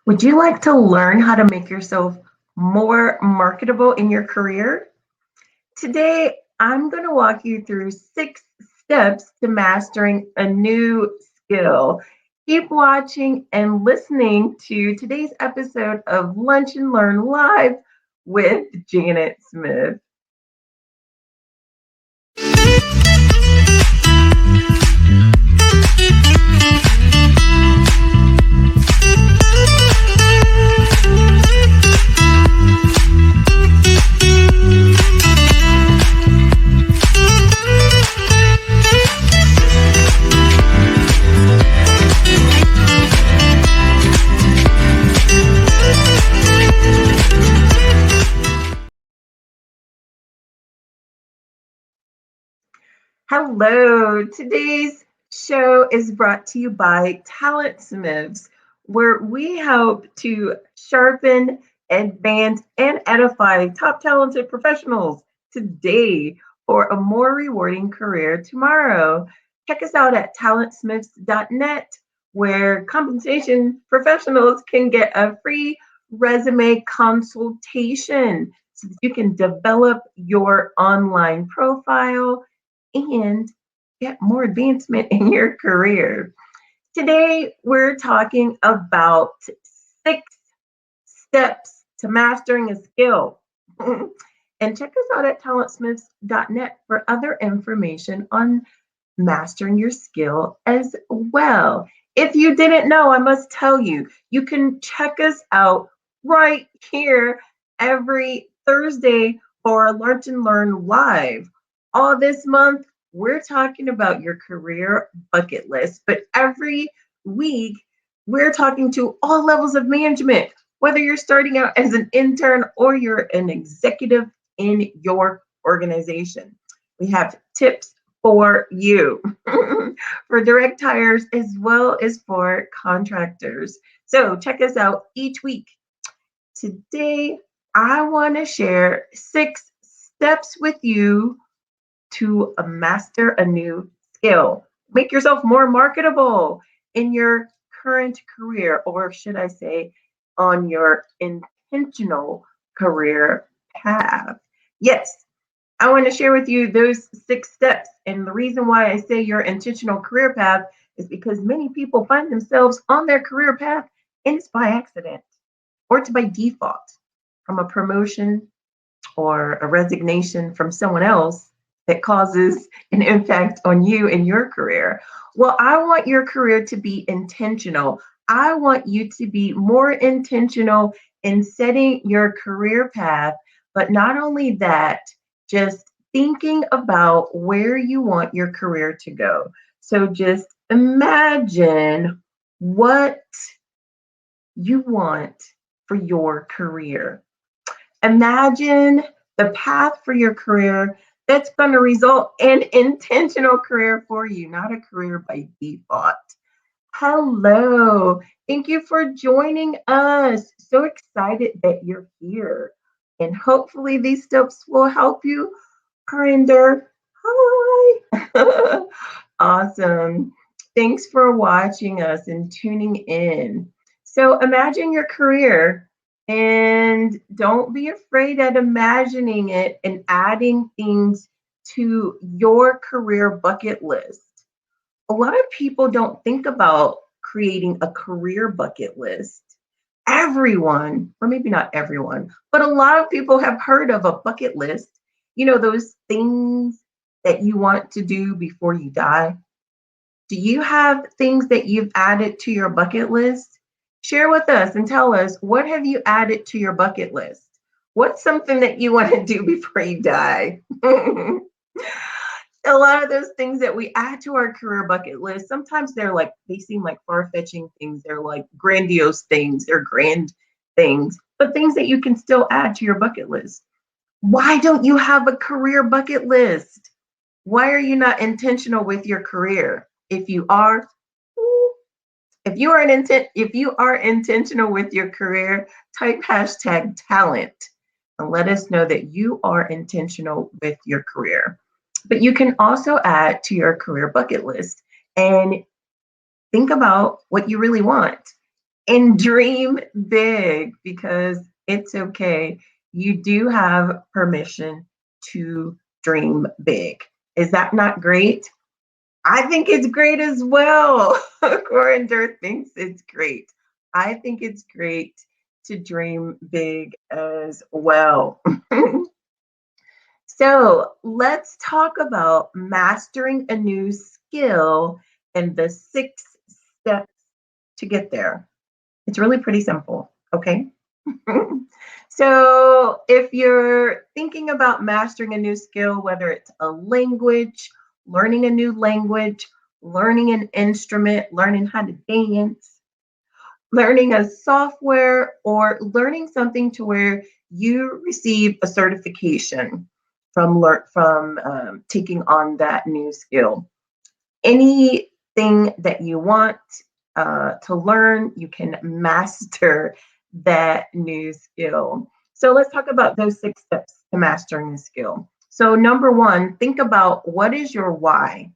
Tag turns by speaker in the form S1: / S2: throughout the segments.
S1: Would you like to learn how to make yourself more marketable in your career? Today, I'm going to walk you through 6 steps to mastering a new skill. Keep watching and listening to today's episode of Lunch and Learn Live with Janet Smith. Hello. Today's show is brought to you by TalentSmiths, where we help to sharpen, advance, and edify top talented professionals today for a more rewarding career tomorrow. Check us out at talentsmiths.net, where compensation professionals can get a free resume consultation so that you can develop your online profile and get more advancement in your career. Today, we're talking about 6 steps to mastering a skill. And check us out at talentsmiths.net for other information on mastering your skill as well. If you didn't know, I must tell you, you can check us out right here every Thursday for Lunch and Learn Live. All this month, we're talking about your career bucket list, but every week, we're talking to all levels of management, whether you're starting out as an intern or you're an executive in your organization. We have tips for you for direct hires as well as for contractors. So check us out each week. Today, I want to share 6 steps with you to master a new skill. Make yourself more marketable in your current career, or should I say, on your intentional career path. Yes, I want to share with you those 6 steps. And the reason why I say your intentional career path is because many people find themselves on their career path and it's by accident or it's by default from a promotion or a resignation from someone else that causes an impact on you and your career. Well, I want your career to be intentional. I want you to be more intentional in setting your career path, but not only that, just thinking about where you want your career to go. So just imagine what you want for your career. Imagine the path for your career that's going to result in intentional career for you, not a career by default. Hello. Thank you for joining us. So excited that you're here. And hopefully these steps will help you. Grinder. Hi. Awesome. Thanks for watching us and tuning in. So imagine your career and don't be afraid at imagining it and adding things to your career bucket list. A lot of people don't think about creating a career bucket list. Everyone, or maybe not everyone, but a lot of people have heard of a bucket list. You know, those things that you want to do before you die. Do you have things that you've added to your bucket list? Share with us and tell us, what have you added to your bucket list? What's something that you want to do before you die? A lot of those things that we add to our career bucket list, sometimes they seem like far-fetching things. They're like grandiose things. They're grand things, but things that you can still add to your bucket list. Why don't you have a career bucket list? Why are you not intentional with your career? If you are, if you are intentional with your career, type hashtag talent and let us know that you are intentional with your career. But you can also add to your career bucket list and think about what you really want. and dream big because it's okay. You do have permission to dream big. Is that not great? I think it's great as well. Coriander thinks it's great. I think it's great to dream big as well. So let's talk about mastering a new skill and the 6 steps to get there. It's really pretty simple, okay? So, if you're thinking about mastering a new skill, whether it's a language, learning a new language, learning an instrument, learning how to dance, learning a software, or learning something to where you receive a certification from taking on that new skill, anything that you want to learn, you can master that new skill. So let's talk about those 6 steps to mastering a skill. So, number one, think about what is your why?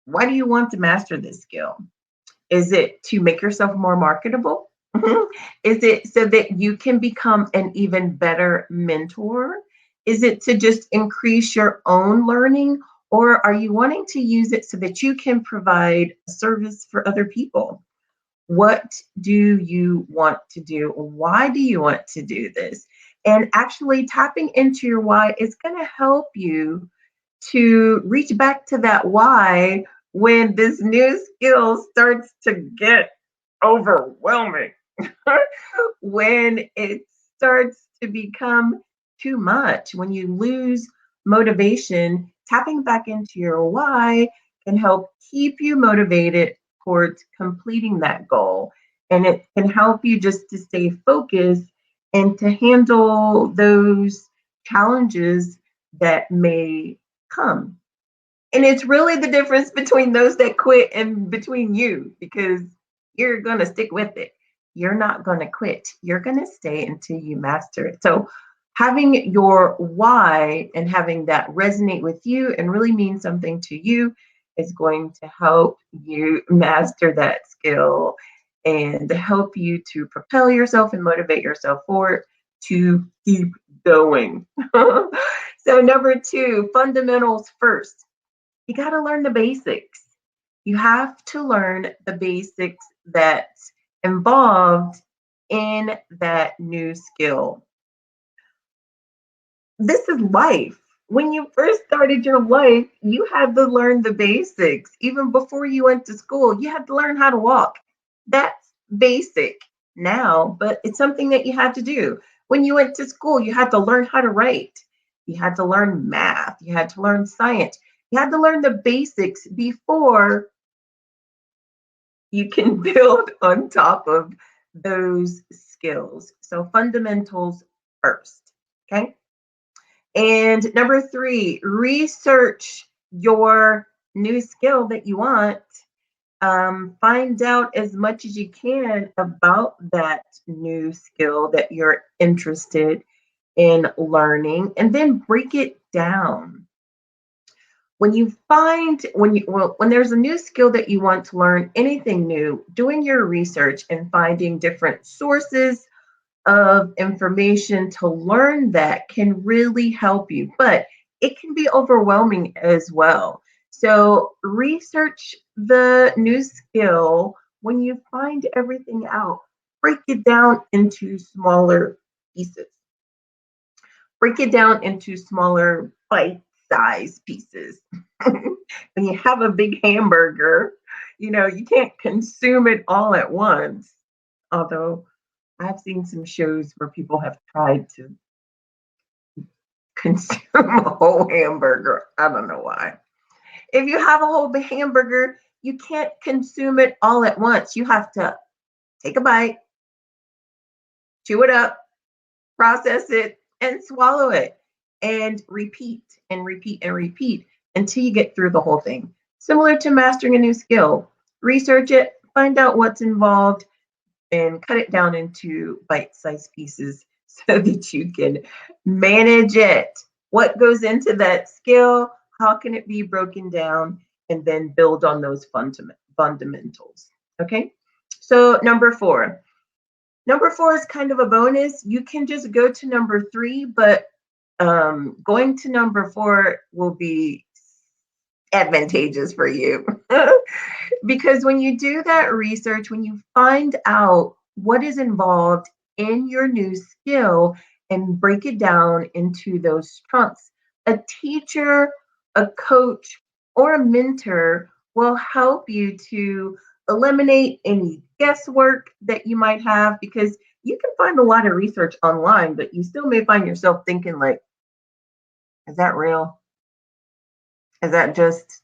S1: Why do you want to master this skill? Is it to make yourself more marketable? Is it so that you can become an even better mentor? Is it to just increase your own learning? Or are you wanting to use it so that you can provide a service for other people? What do you want to do? Why do you want to do this? And actually tapping into your why is going to help you to reach back to that why when this new skill starts to get overwhelming. When it starts to become too much, when you lose motivation, tapping back into your why can help keep you motivated towards completing that goal. And it can help you just to stay focused and to handle those challenges that may come. And it's really the difference between those that quit and between you, because you're going to stick with it. You're not going to quit. You're going to stay until you master it. So, having your why and having that resonate with you and really mean something to you is going to help you master that skill and help you to propel yourself and motivate yourself forward to keep going. So, number two, fundamentals first. You got to learn the basics. You have to learn the basics that's involved in that new skill. This is life. When you first started your life, you had to learn the basics. Even before you went to school, you had to learn how to walk. That's basic now, but it's something that you had to do. When you went to school, you had to learn how to write. You had to learn math. You had to learn science. You had to learn the basics before you can build on top of those skills. So, fundamentals first. Okay. And number three, research your new skill that you want. Find out as much as you can about that new skill that you're interested in learning, and then break it down. When there's a new skill that you want to learn, anything new, doing your research and finding different sources of information to learn that can really help you, but it can be overwhelming as well. So, research the new skill. When you find everything out, break it down into smaller pieces. Break it down into smaller bite-sized pieces. When you have a big hamburger, you can't consume it all at once. Although I've seen some shows where people have tried to consume a whole hamburger. I don't know why. If you have a whole hamburger, you can't consume it all at once. You have to take a bite, chew it up, process it, and swallow it, and repeat and repeat and repeat until you get through the whole thing. Similar to mastering a new skill, research it, find out what's involved, and cut it down into bite-sized pieces so that you can manage it. What goes into that skill? How can it be broken down? And then build on those fundamentals. Okay. So number four. Number four is kind of a bonus. You can just go to number three, but going to number four will be advantageous for you. Because when you do that research, when you find out what is involved in your new skill and break it down into those chunks, a teacher, a coach, or a mentor will help you to eliminate any guesswork that you might have, because you can find a lot of research online, but you still may find yourself thinking like, is that real? Is that just,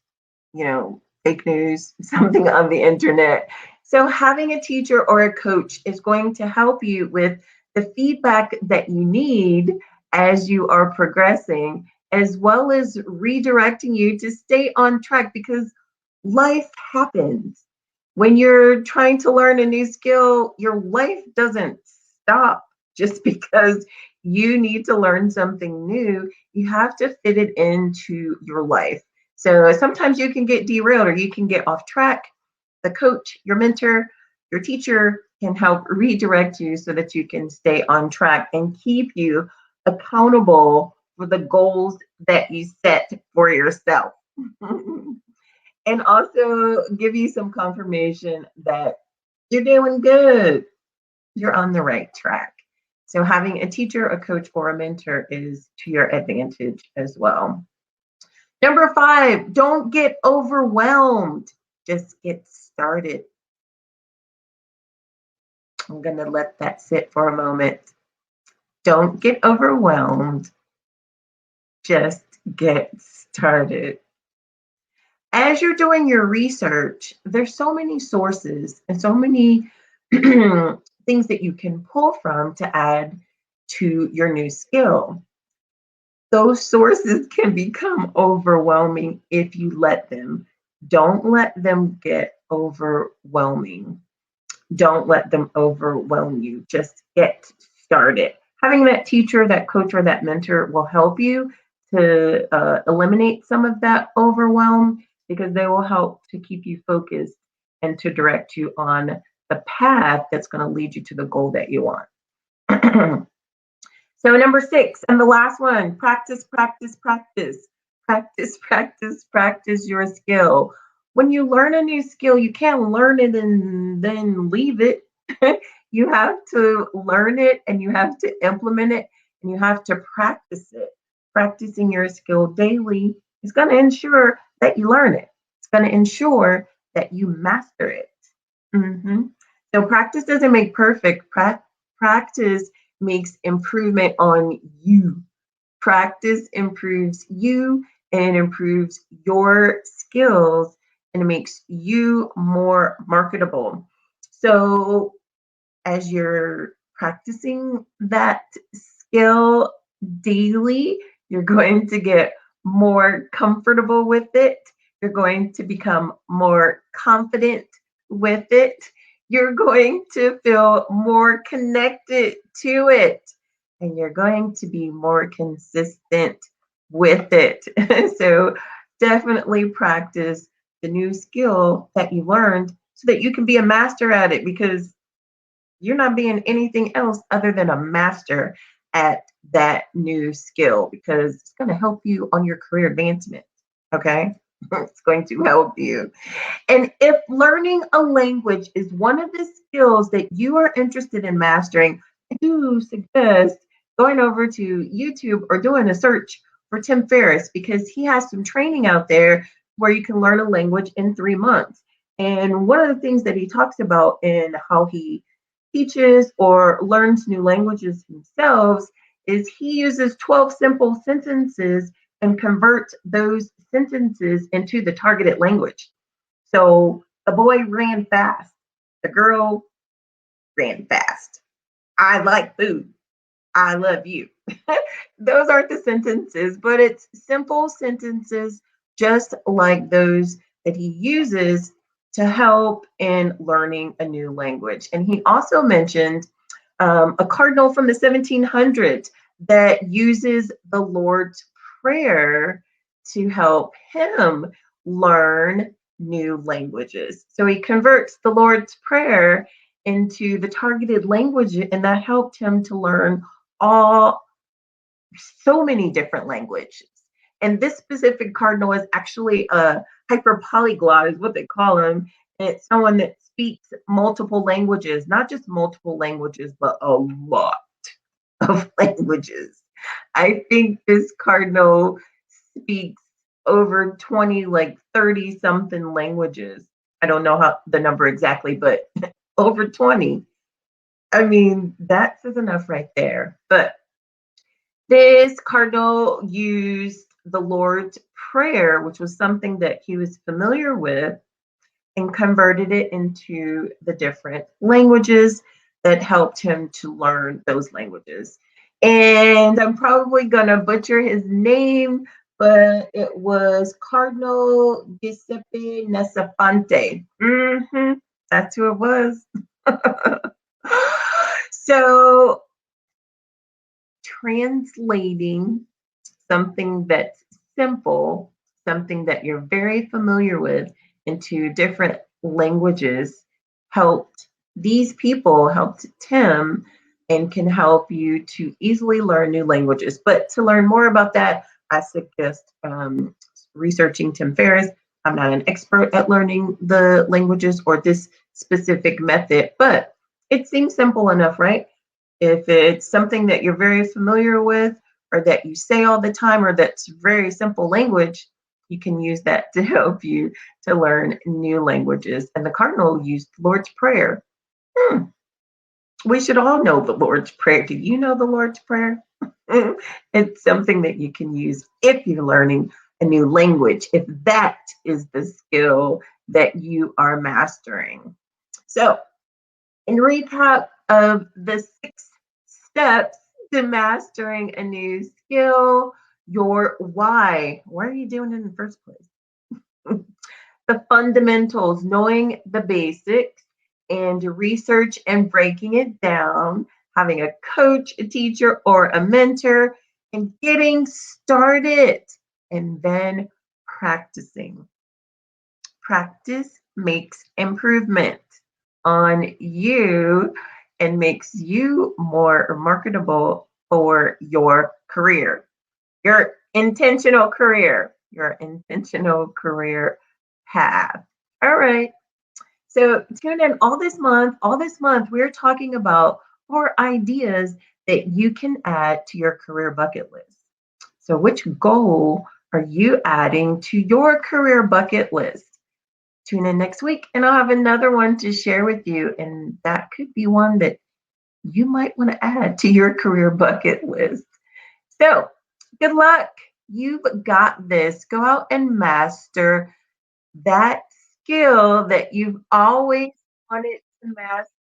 S1: fake news, something on the internet? So having a teacher or a coach is going to help you with the feedback that you need as you are progressing, as well as redirecting you to stay on track, because life happens. When you're trying to learn a new skill, your life doesn't stop just because you need to learn something new. You have to fit it into your life. So sometimes you can get derailed or you can get off track. The coach, your mentor, your teacher can help redirect you so that you can stay on track and keep you accountable for the goals that you set for yourself. And also give you some confirmation that you're doing good. You're on the right track. So having a teacher, a coach, or a mentor is to your advantage as well. Number five, don't get overwhelmed. Just get started. I'm going to let that sit for a moment. Don't get overwhelmed. Just get started. As you're doing your research, there's so many sources and so many things that you can pull from to add to your new skill. Those sources can become overwhelming if you let them. Don't let them get overwhelming. Don't let them overwhelm you. Just get started. Having that teacher, that coach, or that mentor will help you to eliminate some of that overwhelm, because they will help to keep you focused and to direct you on the path that's going to lead you to the goal that you want. So number six, and the last one, practice, practice, practice. Practice, practice, practice your skill. When you learn a new skill, you can't learn it and then leave it. You have to learn it and you have to implement it and you have to practice it. Practicing your skill daily is going to ensure that you learn it. It's going to ensure that you master it. Mhm. So practice doesn't make perfect. Practice makes improvement on you. Practice improves you and it improves your skills and it makes you more marketable. So as you're practicing that skill daily, you're going to get more comfortable with it. You're going to become more confident with it. You're going to feel more connected to it. And you're going to be more consistent with it. So definitely practice the new skill that you learned so that you can be a master at it, because you're not being anything else other than a master at that new skill, because it's going to help you on your career advancement. Okay. It's going to help you. And if learning a language is one of the skills that you are interested in mastering, I do suggest going over to YouTube or doing a search for Tim Ferriss, because he has some training out there where you can learn a language in 3 months. And one of the things that he talks about in how he teaches or learns new languages himself is he uses 12 simple sentences and converts those sentences into the targeted language. So the boy ran fast. The girl ran fast. I like food. I love you. Those aren't the sentences, but it's simple sentences just like those that he uses to help in learning a new language. And he also mentioned a cardinal from the 1700s that uses the Lord's Prayer to help him learn new languages. So he converts the Lord's Prayer into the targeted language, and that helped him to learn all so many different languages. And this specific cardinal is actually a hyper polyglot, is what they call him. And it's someone that speaks multiple languages, not just multiple languages, but a lot of languages. I think this cardinal speaks over 20, like 30 something languages. I don't know how the number exactly, but over 20. I mean, that says enough right there. But this cardinal used the Lord's Prayer, which was something that he was familiar with, and converted it into the different languages that helped him to learn those languages. And I'm probably going to butcher his name, but it was Cardinal Giuseppe Nesafante. That's who it was. So, translating something that's simple, something that you're very familiar with, into different languages helped Tim and can help you to easily learn new languages. But to learn more about that, I suggest researching Tim Ferriss. I'm not an expert at learning the languages or this specific method, but it seems simple enough, right? If it's something that you're very familiar with or that you say all the time or that's very simple language, you can use that to help you to learn new languages. And the cardinal used Lord's Prayer. We should all know the Lord's Prayer. Do you know the Lord's Prayer? It's something that you can use if you're learning a new language, if that is the skill that you are mastering. So, in recap of the 6 steps to mastering a new skill, your why. Why are you doing it in the first place? The fundamentals, knowing the basics, and research and breaking it down, having a coach, a teacher, or a mentor, and getting started, and then practicing. Practice makes improvement on you and makes you more marketable for your career, your intentional career path. All right. So tune in all this month. All this month, we're talking about 4 ideas that you can add to your career bucket list. So which goal are you adding to your career bucket list? Tune in next week and I'll have another one to share with you. And that could be one that you might want to add to your career bucket list. So good luck. You've got this. Go out and master that skill that you've always wanted to master.